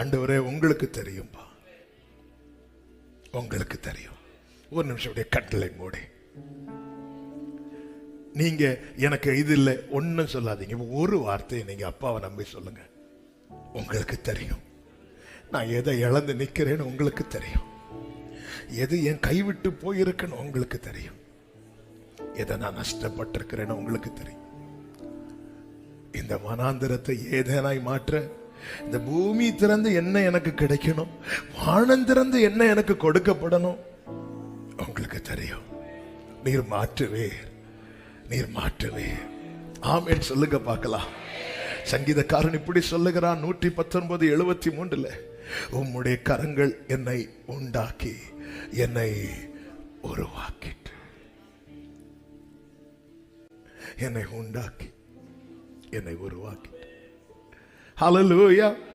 ஆண்டவரே உங்களுக்கு தெரியும்பா, உங்களுக்கு தெரியும். ஒரு நிமிஷம் கட்டளை மூடி நீங்க எனக்கு இது இல்லை ஒன்னும் சொல்லாதீங்க. ஒரு வார்த்தையை நீங்க அப்பாவை நம்பி சொல்லுங்க. உங்களுக்கு தெரியும் நான் எதை இழந்து நிக்கிறேன்னு உங்களுக்கு தெரியும். எது என் கைவிட்டு போயிருக்குன்னு உங்களுக்கு தெரியும். எதை நான் நஷ்டப்பட்டிருக்கிறேன்னு உங்களுக்கு தெரியும். இந்த வனாந்திரத்தை ஏதேனாய் மாற்ற இந்த பூமி திறந்து என்ன எனக்கு கிடைக்கணும், வானம் திறந்து என்ன எனக்கு கொடுக்கப்படணும் உங்களுக்கு தெரியும். நீர் மாற்றுவேர், நீர் மாற்றுவேர். ஆமென் சொல்லுங்க பார்க்கலாம். சங்கீதக்காரன் இப்படி சொல்லுகிறான் 119:73, உம்முடைய கரங்கள் என்னை உண்டாக்கி என்னை உருவாக்கிட்டு, என்னை உண்டாக்கி என்னை உருவாக்கிட்டு. ஹல்லேலூயா.